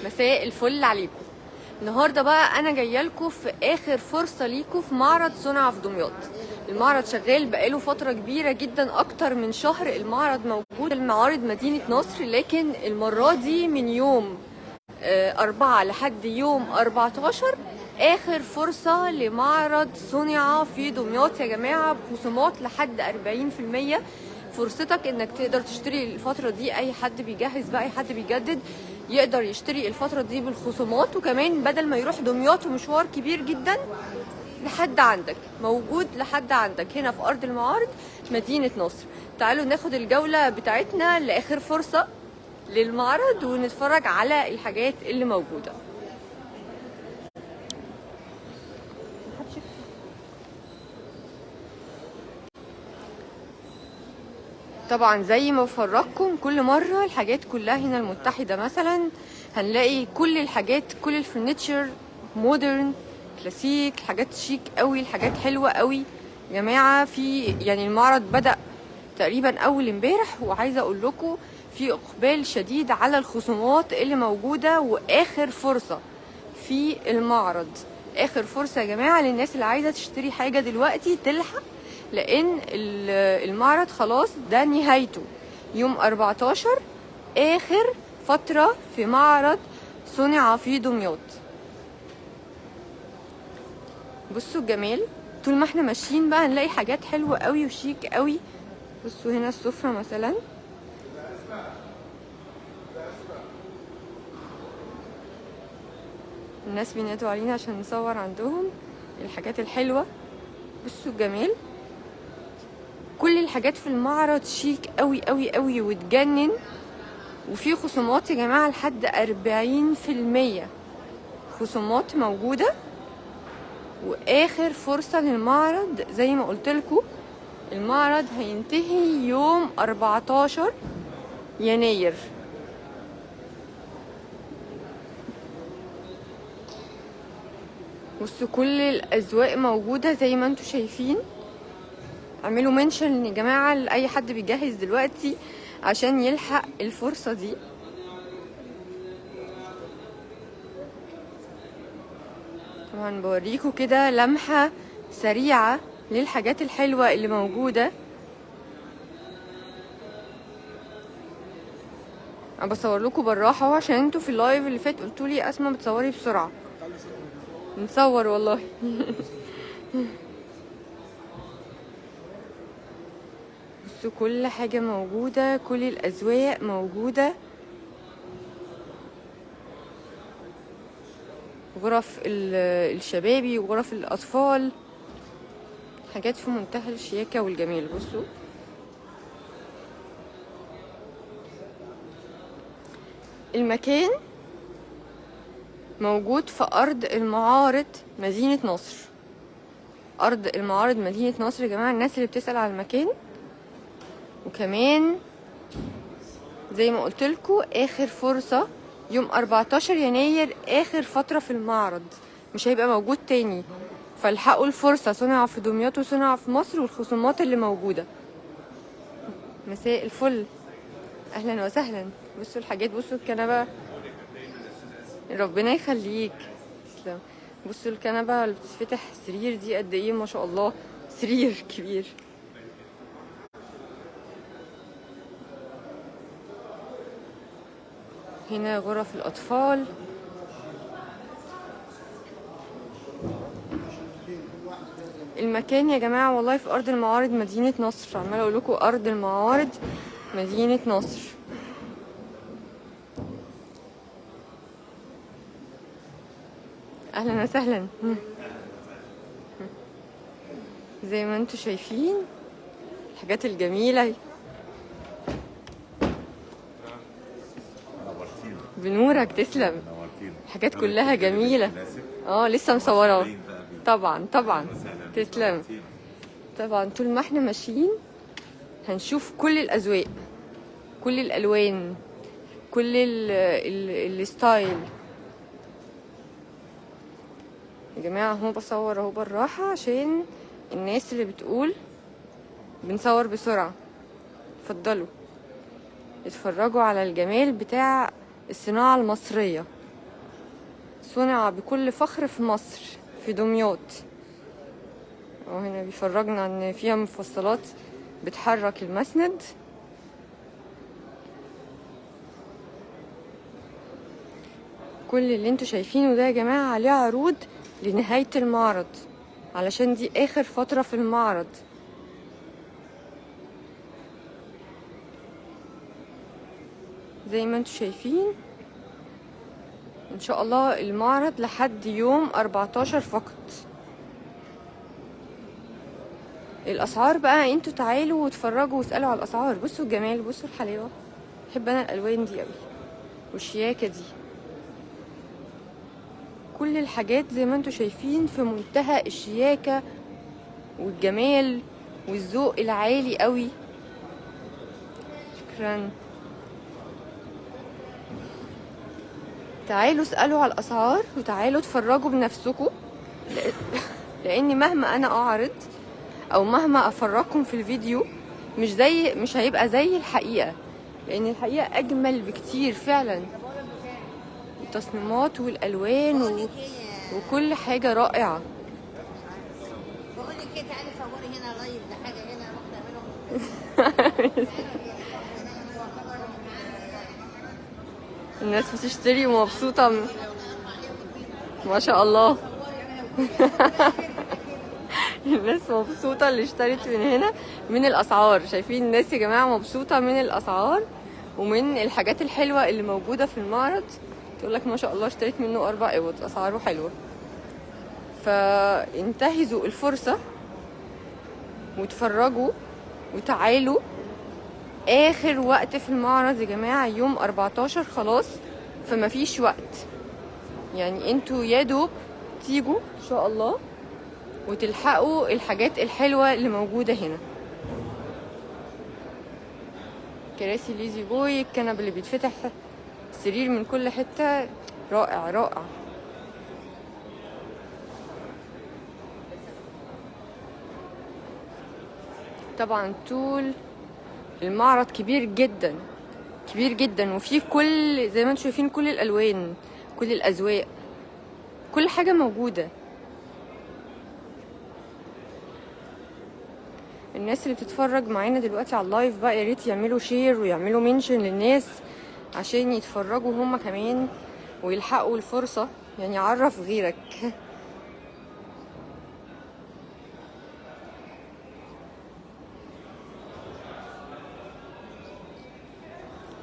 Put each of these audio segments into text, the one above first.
مساء الفل عليكم. النهارده بقى انا جايه لكم في اخر فرصه ليكم في معرض صنع في دمياط. المعرض شغال بقاله فتره كبيره جدا، اكتر من شهر. المعرض موجود المعارض مدينه نصر، لكن المره دي من يوم 4 لحد يوم 14 اخر فرصه لمعرض صنع في دمياط يا جماعه، بخصومات لحد 40%. فرصتك انك تقدر تشتري الفتره دي. اي حد بيجهز بقى، اي حد بيجدد يقدر يشتري الفتره دي بالخصومات، وكمان بدل ما يروح دمياط ومشوار كبير جدا لحد عندك، موجود لحد عندك هنا في ارض المعارض مدينه نصر. تعالوا ناخد الجوله بتاعتنا لاخر فرصه للمعرض ونتفرج على الحاجات اللي موجوده. طبعا زي ما بفرجكم كل مره، الحاجات كلها هنا المتحده مثلا هنلاقي كل الحاجات، كل الفرنتشر مودرن كلاسيك، حاجات شيك قوي، الحاجات حلوه قوي يا جماعه. في يعني المعرض بدأ تقريبا اول امبارح، وعايزه اقول لكم في اقبال شديد على الخصومات اللي موجوده، واخر فرصه في المعرض. اخر فرصه يا جماعه للناس اللي عايزه تشتري حاجه دلوقتي تلحق، لان المعرض خلاص ده نهايته يوم 14، اخر فتره في معرض صنع في دمياط. بصوا الجمال، طول ما احنا ماشيين بقى هنلاقي حاجات حلوه قوي وشيك قوي. بصوا هنا السفره مثلا، الناس بينادوا علينا عشان نصور عندهم الحاجات الحلوه. بصوا الجمال، كل الحاجات في المعرض شيك قوي قوي قوي وتجنن، وفي خصومات يا جماعه لحد 40% خصومات موجوده. واخر فرصه للمعرض زي ما قلت لكم، المعرض هينتهي يوم 14 يناير. بصوا كل الاذواق موجوده زي ما انتم شايفين. اعملوا منشن يا جماعه لاي حد بيجهز دلوقتي عشان يلحق الفرصه دي. طبعا بوريكم كده لمحه سريعه للحاجات الحلوه اللي موجوده. انا بصور لكم بالراحه اهو، عشان انتوا في اللايف اللي فات قلتوا لي اسماء بتصوري بسرعه. نصور والله. بصوا كل حاجه موجوده، كل الاذواق موجوده. غرف الشبابي وغرف الاطفال، حاجات في منتهى الشياكه والجمال. بصوا المكان موجود في ارض المعارض مدينه نصر. ارض المعارض مدينه نصر يا جماعه، الناس اللي بتسال على المكان. وكمان زي ما قلت لكم اخر فرصه يوم 14 يناير، اخر فتره في المعرض، مش هيبقى موجود تاني. فالحقوا الفرصه، صنع في دمياط وصنع في مصر، والخصومات اللي موجوده. مساء الفل، اهلا وسهلا. بصوا الحاجات، بصوا الكنبه، ربنا يخليك، تسلم. بصوا الكنبه اللي بتتفتح، السرير دي قد ايه ما شاء الله، سرير كبير. هنا غرف الاطفال. المكان يا جماعه والله في ارض المعارض مدينه نصر، عماله اقول لكم ارض المعارض مدينه نصر. اهلا وسهلا. زي ما انتم شايفين الحاجات الجميله. بنورك، تسلم. الحاجات كلها جميله. لسه مصوراه. طبعا طبعا، تسلم. طبعا طول ما احنا ماشيين هنشوف كل الاذواق، كل الالوان، كل الستايل يا جماعه. هو بصور اهو بالراحه عشان الناس اللي بتقول بنصور بسرعه. اتفضلوا اتفرجوا على الجمال بتاع الصناعه المصريه. صنع بكل فخر في مصر في دمياط. وهنا بيفرجنا ان فيها مفصلات بتحرك المسند. كل اللي انتوا شايفينه ده يا جماعة عليه عروض لنهاية المعرض، علشان دي اخر فترة في المعرض. زي ما انتوا شايفين ان شاء الله المعرض لحد يوم 14 فقط. الاسعار بقى انتوا تعالوا واتفرجوا واسألوا على الاسعار. بصوا الجمال، بصوا الحلاوة. بحب انا الالوان دي قوي والشياكة دي. كل الحاجات زي ما انتوا شايفين في منتهى الشياكة والجمال والذوق العالي قوي. شكرا. تعالوا اسألوا على الاسعار وتعالوا اتفرجوا بنفسكم، لان مهما انا اعرض او مهما افرجكم في الفيديو مش هيبقى زي الحقيقة، لان الحقيقة اجمل بكتير فعلا. التصميمات والالوان وكل حاجة رائعة. بقول لك ايه، تعالي صوري هنا لايف ده حاجه هنا نروح نعملهم. الناس بتشتري ومبسوطة ما شاء الله. الناس مبسوطة اللي اشترت من هنا من الأسعار. شايفين الناس يا جماعة مبسوطة من الأسعار ومن الحاجات الحلوة اللي موجودة في المعرض. تقولك ما شاء الله اشتريت منه 4 قوط، أسعاره حلوة. فانتهزوا الفرصة وتفرجوا وتعالوا. آخر وقت في المعرض يا جماعة يوم 14 خلاص، فما فيش وقت. يعني انتوا يا دوب تيجوا ان شاء الله وتلحقوا الحاجات الحلوة اللي موجودة هنا. كراسي ليزي بوي، الكنب اللي بيتفتح، السرير من كل حتة، رائع رائع. طبعا طول المعرض كبير جدا كبير جدا، وفيه كل زي ما انتم شايفين كل الالوان، كل الاذواق، كل حاجة موجودة. الناس اللي بتتفرج معانا دلوقتي على اللايف بقى يا ريت يعملوا شير ويعملوا منشن للناس عشان يتفرجوا هما كمان ويلحقوا الفرصة. يعني عرف غيرك.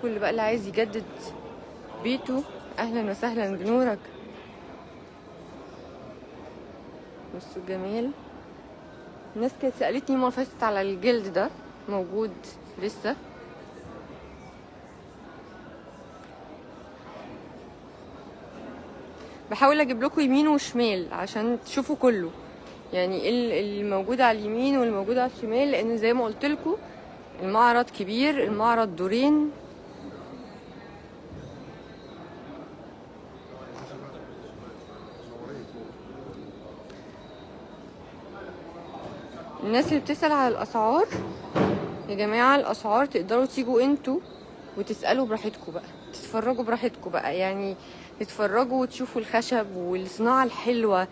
كل بقى اللي عايز يجدد بيته اهلا وسهلا بنورك. بصوا الجمال. الناس كانت سألتني مرة فاتت على الجلد ده، موجود لسه. بحاول اجيب لكم يمين وشمال عشان تشوفوا كله، يعني اللي موجود على اليمين واللي موجود على الشمال، لان زي ما قلت لكم المعرض كبير، المعرض دورين. الناس اللي بتسأل على الاسعار يا جماعة، الاسعار تقدروا تيجوا انتوا وتسألوا براحتكم بقى، تتفرجوا براحتكم بقى، يعني تتفرجوا وتشوفوا الخشب والصناعة الحلوة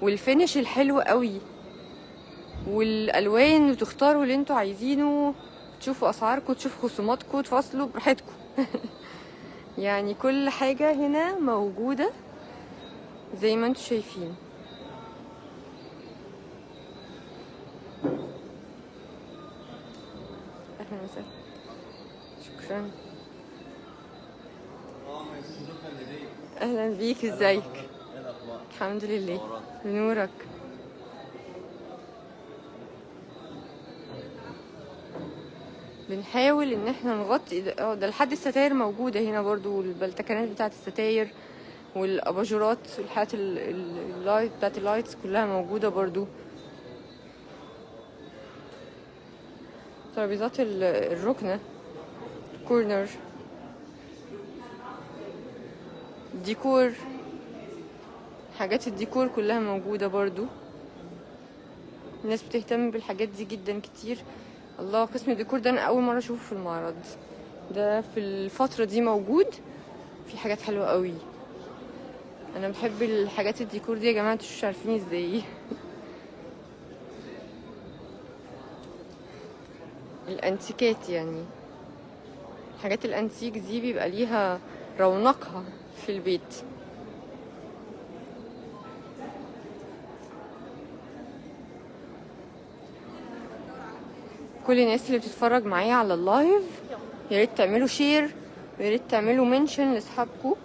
والفينش الحلو قوي والالوان، وتختاروا اللي انتوا عايزينه، تشوفوا اسعاركم، تشوفوا خصوماتكم، تفاصلوا براحتكم. يعني كل حاجة هنا موجودة زي ما انتوا شايفين. اهلا وسهلا. شكرا. اهلا بيك، ازيك؟ الحمد لله بنورك. بنحاول ان احنا نغطي ده لحد الستاير موجوده هنا برضو، والبلتكنات بتاعه الستاير والاباجورات والحاجات اللايت بتاعه اللايتس كلها موجوده برضو. ترابيزات الركنه، كورنر، ديكور، حاجات الديكور كلها موجودة برضو. الناس بتهتم بالحاجات دي جدا كتير. الله، قسم الديكور ده انا اول مرة اشوفه في المعرض ده، في الفترة دي موجود، في حاجات حلوة قوي. انا بحب الحاجات الديكور دي يا جماعه، انتوا مش عارفين ازاي. الانتيكات يعني، الحاجات الانتيك دي بيبقى ليها رونقها في البيت. كل الناس اللي بتتفرج معايا على اللايف يا ريت تعملوا شير ويا ريت تعملوا منشن لاصحابكم.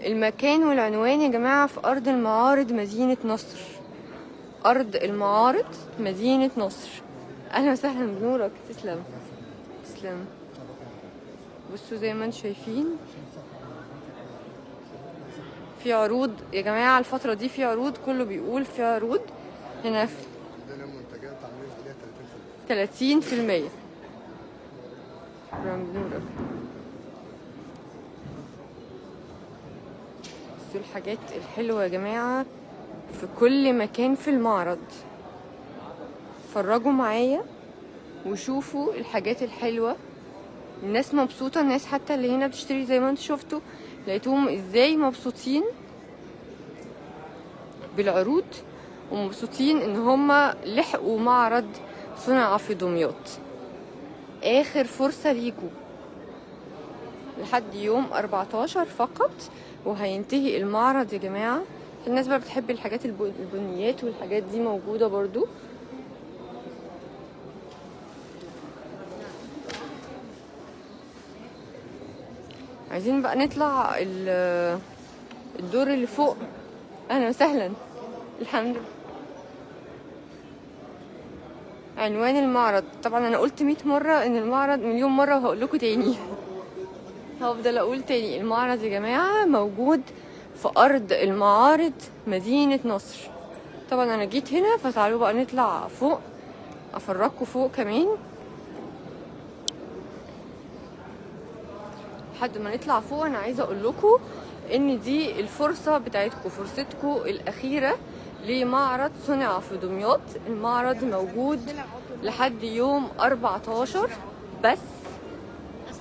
المكان والعنوان يا جماعه في ارض المعارض مدينه نصر، ارض المعارض مدينه نصر. اهلا وسهلا بنورك، تسلم تسلم. بصوا زي ما انتم شايفين في عروض يا جماعه الفتره دي، في عروض، كله بيقول في عروض هنا في عندنا منتجات عاملين عليها 30%. بنورك. بصوا الحاجات الحلوه يا جماعه في كل مكان في المعرض. اتفرجوا معايا وشوفوا الحاجات الحلوة. الناس مبسوطة، الناس حتى اللي هنا بتشتري زي ما انتوا شفتوا لقيتوهم ازاي مبسوطين بالعروض ومبسوطين ان هما لحقوا معرض صنع في دمياط. اخر فرصة ليكوا لحد يوم 14 فقط وهينتهي المعرض يا جماعة. الناس بقى بتحب الحاجات البنيات والحاجات دي موجودة برضو. عايزين بقى نطلع الدور اللي فوق. اهلا وسهلا. الحمد لله. عنوان المعرض طبعا انا قلت 100 مرة ان المعرض مليون مرة وهقول لكم تاني. هفضل اقول تاني، المعرض يا جماعة موجود في ارض المعارض مدينة نصر. طبعا انا جيت هنا فتعالوا بقى نطلع فوق افرجكم فوق كمان. لحد ما نطلع فوق انا عايزه اقول لكم ان دي الفرصه بتاعتكم، فرصتكم الاخيره لمعرض صنع في دمياط. المعرض موجود لحد يوم 14 بس،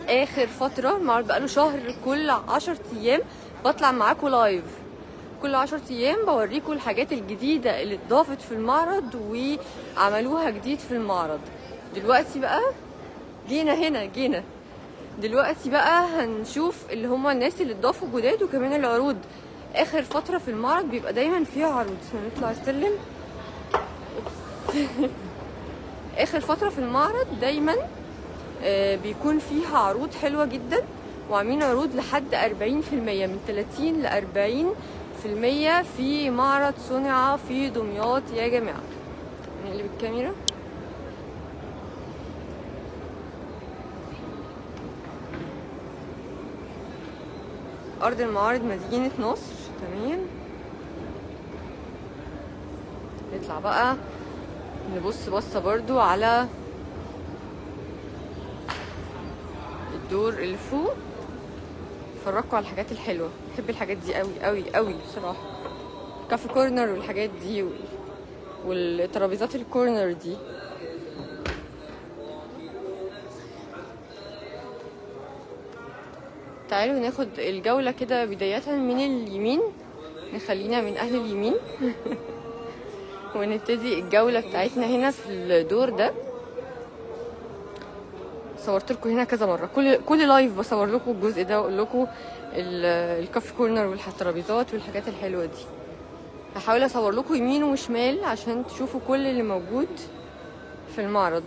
اخر فتره. المعرض بقاله شهر، كل 10 ايام بطلع معاكم لايف، كل 10 ايام بوريكم الحاجات الجديده اللي اتضافت في المعرض وعملوها جديد في المعرض. دلوقتي بقى جينا دلوقتي بقى هنشوف اللي هما الناس اللي اتضافوا جداد وكمان العروض. اخر فترة في المعرض بيبقى دايما فيها عروض. هنطلع السلم. اخر فترة في المعرض دايما بيكون فيها عروض حلوة جدا، وعاملين عروض لحد 40%، من 30 ل 40% في معرض صنع في دمياط يا جماعة. نقلب الكاميرا. أرض المعارض مدينة نصر. تمام، نطلع بقى نبص بصة برضو على الدور اللي فوق، افرجكوا على الحاجات الحلوة. بحب الحاجات دي قوي قوي قوي بصراحة، كافي كورنر والحاجات دي والترابيزات الكورنر دي. تعالوا ناخد الجولة كده بداية من اليمين، نخلينا من أهل اليمين ونبتدي الجولة بتاعتنا هنا في الدور ده. صورت لكم هنا كذا مرة، كل لايف بصور لكم الجزء ده واقول لكم الكافي كورنر والترابيزات والحاجات الحلوة دي. هحاول اصور لكم يمين وشمال عشان تشوفوا كل اللي موجود في المعرض.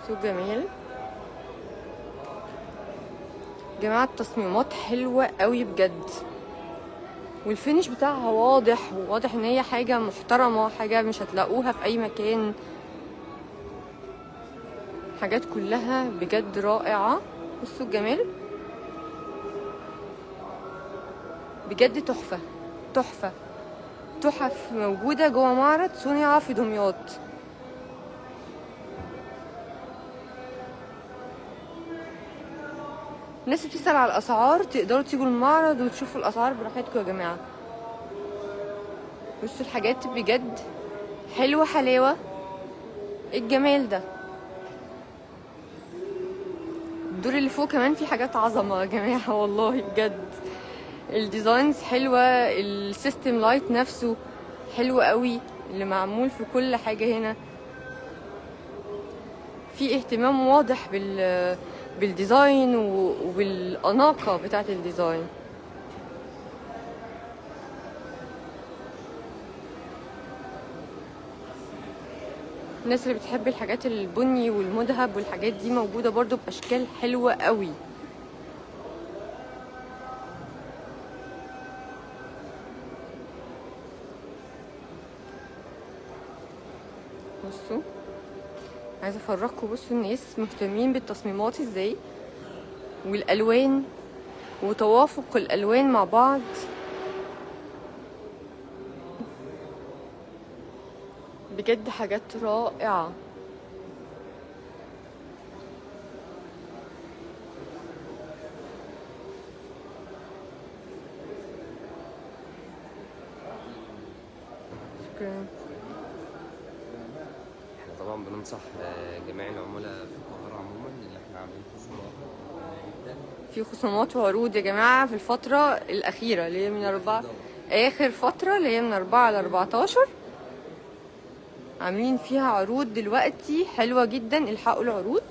بصوا جميل جماعة، التصميمات حلوة قوي بجد، والفينش بتاعها واضح ان هي حاجة محترمة، حاجة مش هتلاقوها في اي مكان. حاجات كلها بجد رائعة. بصوا الجمال بجد، تحفة تحفة تحف موجودة جوه معرض صنع في دمياط. الناس بتسأل على الاسعار، تقدروا تيجوا المعرض وتشوفوا الاسعار براحتكم يا جماعه. بصوا الحاجات بجد حلوه حلاوه. ايه الجمال ده. الدور اللي فوق كمان في حاجات عظمه يا جماعه والله بجد. الديزاينز حلوه، السيستم لايت نفسه حلو قوي اللي معمول في كل حاجه هنا. في اهتمام واضح بالديزاين وبالأناقة بتاعة الديزاين. الناس اللي بتحب الحاجات البني والمذهب والحاجات دي موجودة برضو بأشكال حلوة قوي. بصوا عايزة افرجكم، بصوا الناس مهتمين بالتصميمات ازاي والألوان وتوافق الألوان مع بعض. بجد حاجات رائعة. شكرا. احنا طبعا بننصح جميع العملاء في القاهرة عموما اللي احنا عاملين خصومات جدا. في خصومات وعروض يا جماعة في الفترة الأخيرة اللي هي من آخر فترة اللي هي من 4 ل 14 عاملين فيها عروض دلوقتي حلوة جدا. الحقوا العروض،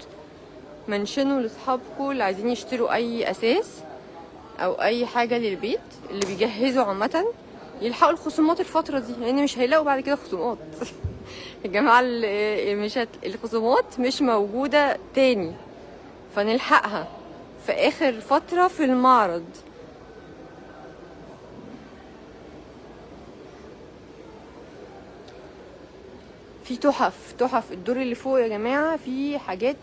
منشنوا لاصحابكم اللي عايزين يشتروا أي أساس أو أي حاجة للبيت، اللي بيجهزوا عامة يلحقوا الخصومات الفترة دي، لأن مش هيلاقوا بعد كده خصومات. يا جماعة الخصومات مش موجودة تاني، فنلحقها في آخر فترة في المعرض. في تحف الدور اللي فوق يا جماعة، في حاجات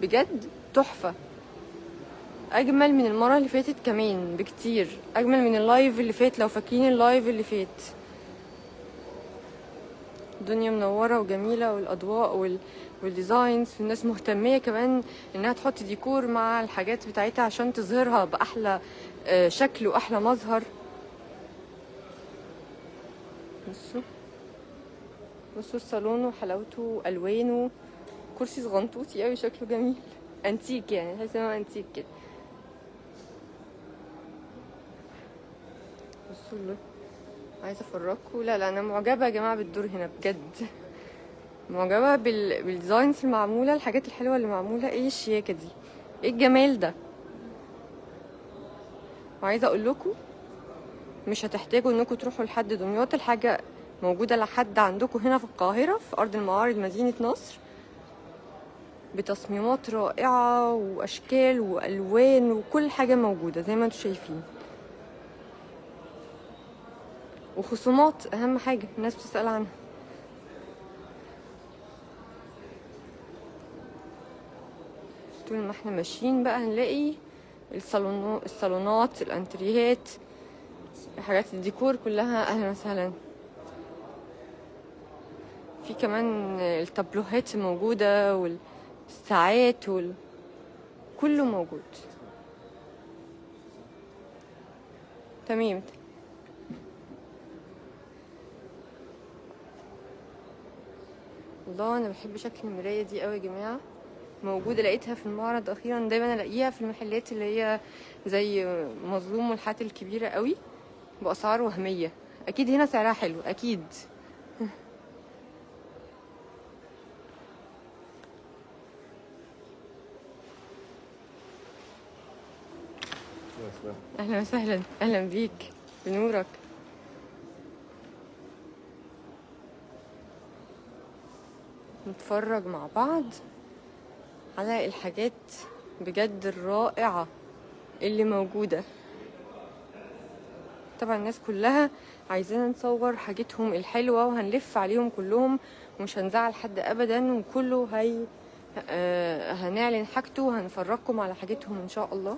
بجد تحفة، أجمل من المرة اللي فاتت كمان بكتير، أجمل من اللايف اللي فات لو فاكرين اللايف اللي فات. الدنيا منورة وجميلة، والأضواء والديزاينز، والناس مهتمية كمان انها تحط ديكور مع الحاجات بتاعتها عشان تظهرها بأحلى شكل وأحلى مظهر. بصوا الصالون وحلاوته وألوانه، كرسي صغنطوطي قوي شكله جميل، انتيك يعني، تحس ان هو انتيك كده. بصوا له، عايزه افرجكم. لا انا معجبه يا جماعه بالدور هنا بجد، معجبه بالديزاينز المعموله، الحاجات الحلوه اللي معموله. ايه الشياكه دي، ايه الجمال ده. وعايزه اقول لكم مش هتحتاجوا انكم تروحوا لحد دمياط، الحاجه موجوده لحد عندكم هنا في القاهره في ارض المعارض مدينه نصر، بتصميمات رائعه واشكال والوان وكل حاجه موجوده زي ما انتم شايفين. وخصومات اهم حاجه الناس بتسأل عنها. طول ما احنا ماشيين بقى هنلاقي الصالونات، الانتريهات، حاجات الديكور كلها. اهلا وسهلا. في كمان التابلوهات موجودة والساعات كله موجود. تمام. الله انا بحب شكل المراية دي قوي يا جماعة، موجودة لقيتها في المعرض اخيرا، دايما الاقيها في المحلات اللي هي زي مظلوم والحاجات الكبيرة قوي باسعار وهمية. اكيد هنا سعرها حلو اكيد. اهلا وسهلا، اهلا بيك بنورك. نتفرج مع بعض على الحاجات بجد الرائعة اللي موجودة. طبعا الناس كلها عايزين نصور حاجتهم الحلوة وهنلف عليهم كلهم ومش هنزعل حد ابدا، وكله هنعلن حاجته وهنفرجكم على حاجتهم ان شاء الله.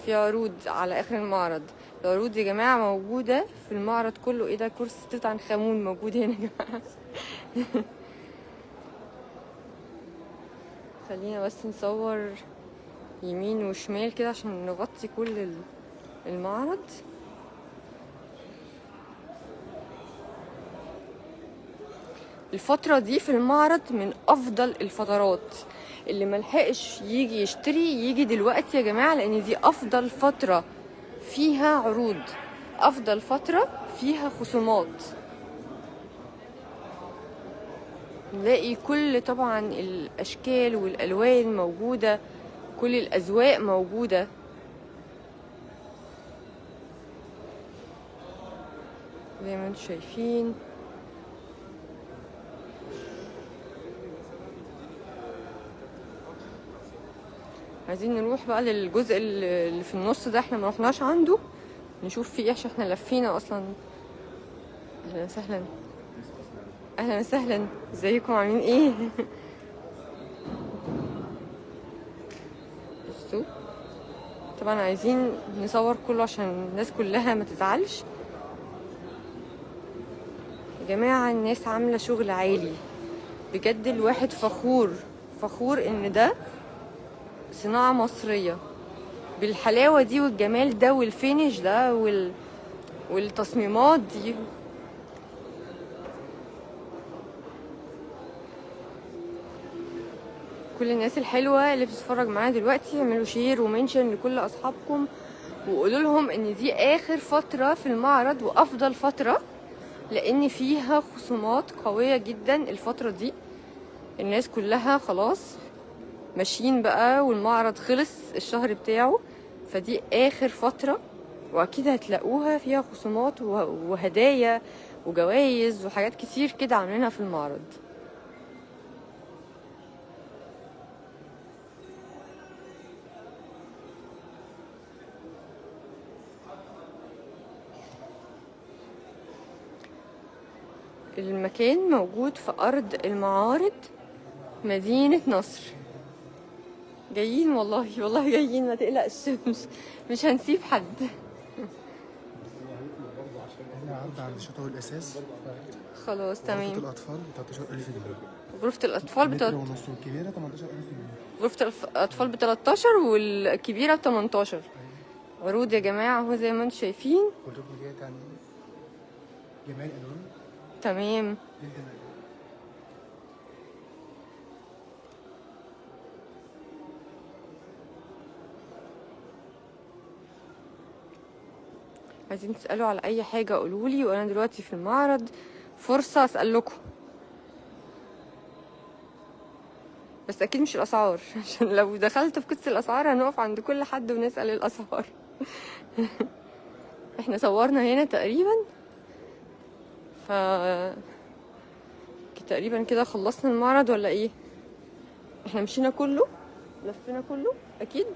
في عروض على اخر المعرض، العروض يا جماعة موجودة في المعرض كله. ايه ده، كرسي توت عنخ امون موجود هنا يا جماعة. خلينا بس نصور يمين وشمال كده عشان نغطي كل المعرض. الفترة دي في المعرض من أفضل الفترات، اللي ملحقش يجي يشتري يجي دلوقتي يا جماعة، لأن دي أفضل فترة فيها عروض، أفضل فترة فيها خصومات. نلاقي كل طبعا الأشكال والألوان موجودة، كل الأذواق موجودة. زي ما انتم شايفين. عايزين نروح بقى للجزء اللي في النص ده، احنا ما رحناش عنده، نشوف فيه ايه عشان احنا لفينا اصلا. اهلا وسهلا. اهلا وسهلا، ازيكم عاملين ايه؟ بصوا طبعا عايزين نصور كله عشان الناس كلها ما تزعلش. يا جماعة الناس عاملة شغل عالي بجد، الواحد فخور فخور ان ده صناعة مصرية بالحلاوة دي والجمال ده والفينش ده والتصميمات دي. كل الناس الحلوة اللي بتتفرج معايا دلوقتي اعملوا شير ومنشن لكل اصحابكم، وقولوا لهم ان دي اخر فترة في المعرض وافضل فترة، لان فيها خصومات قوية جدا الفترة دي. الناس كلها خلاص ماشيين بقى والمعرض خلص الشهر بتاعه، فدي اخر فترة، واكيد هتلاقوها فيها خصومات وهدايا وجوائز وحاجات كتير كده عاملينها في المعرض. المكان موجود في أرض المعارض مدينة نصر. جايين والله والله جايين، ما تقلقش، مش هنسيب حد. احنا عرض عند شطوة الأساس. خلاص غرفة تمام. الأطفال ب 13000 جنيه. غرفة الأطفال متر ونص والكبيرة 18000 جنيه. غرفة الأطفال ب13 والكبيرة ب18. عروض يا جماعة اهو زي ما انتم شايفين. والركن ديت عن جميع الألوان. تمام. جدا. عايزين تسألوا على أي حاجة قولولي، وأنا دلوقتي في المعرض فرصة أسألكم، بس أكيد مش الأسعار عشان لو دخلت في قصة الأسعار هنقف عند كل حد ونسأل الأسعار. احنا صورنا هنا تقريبا، ف تقريبا كده خلصنا المعرض ولا ايه؟ احنا مشينا كله، لفينا كله أكيد.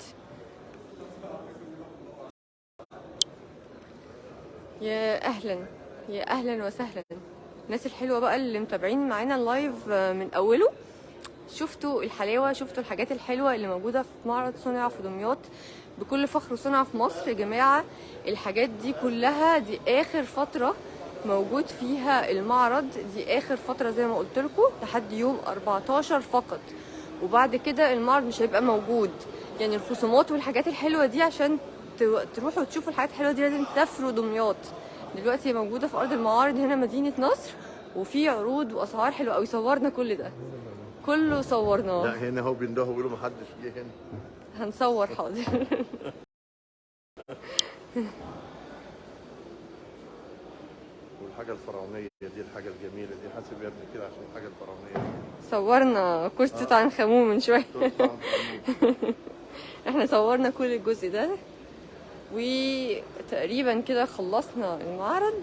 يا أهلا يا أهلا وسهلا الناس الحلوة بقى اللي متابعين معانا اللايف من أوله. شفتوا الحلاوة، شفتوا الحاجات الحلوة اللي موجودة في معرض صنع في دمياط بكل فخر، صنع في مصر. يا جماعة الحاجات دي كلها دي آخر فترة موجود فيها المعرض، دي آخر فترة زي ما قلت لكم لحد يوم 14 فقط، وبعد كده المعرض مش هيبقى موجود. يعني الخصومات والحاجات الحلوة دي عشان تروحوا تشوفوا الحاجات الحلوة دي لازم تسافروا دمياط. دلوقتي موجودة في أرض المعارض هنا مدينة نصر، وفي عروض وأسعار حلوة أوي. صورنا كل ده كله، صورناه. لا هنا هو بيندهوا بيقولوا محدش جه هنا. هنصور حاضر. والحاجة الفرعونية دي الحاجة الجميلة دي، حاسب يا ابني كده عشان الحاجة الفرعونية. صورنا كرسي توت عنخ آمون من شوية. احنا صورنا كل الجزء ده، وتقريبا كده خلصنا المعرض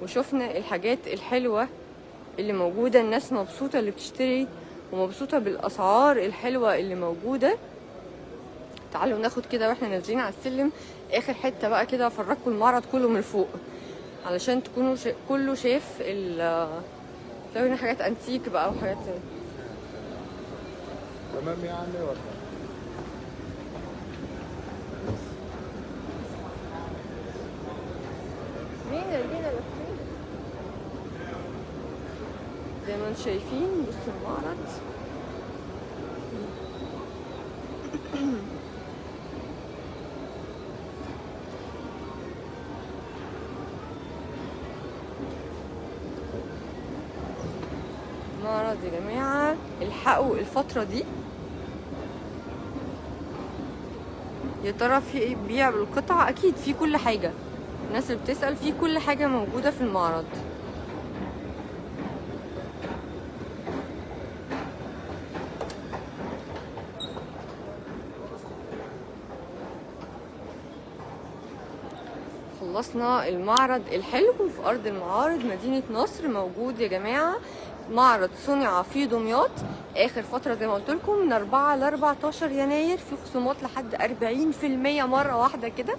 وشفنا الحاجات الحلوة اللي موجودة. الناس مبسوطة اللي بتشتري ومبسوطة بالأسعار الحلوة اللي موجودة. تعالوا ناخد كده واحنا نازلين على السلم آخر حتة بقى كده، افرجكم المعرض كله من فوق علشان تكونوا كله شاف لو هنا حاجات أنتيك بقى وحاجات. تمام يعني ولا؟ مين اللي لفين؟ زي ما انتم شايفين بصوا المعرض يا جماعة الحقوا الفترة دي. يا ترى في ايه بيع بالقطع؟ اكيد في كل حاجة، الناس اللي بتسأل في كل حاجة موجودة في المعرض. خلصنا المعرض الحلو في أرض المعارض مدينة نصر. موجود يا جماعة معرض صنع في دمياط آخر فترة زي ما قلت لكم من 4 ل 14 يناير، في خصومات لحد 40% مرة واحدة كده،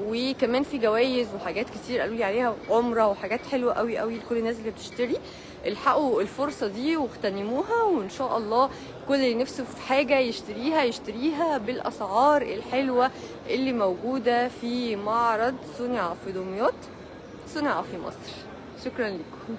وكمان في جوائز وحاجات كتير قالوا لي عليها، عمرة وحاجات حلوة قوي قوي لكل الناس اللي بتشتري. الحقوا الفرصة دي واغتنموها، وإن شاء الله كل اللي نفسه في حاجة يشتريها بالأسعار الحلوة اللي موجودة في معرض صنع في دمياط، صنع في مصر. شكرا لكم.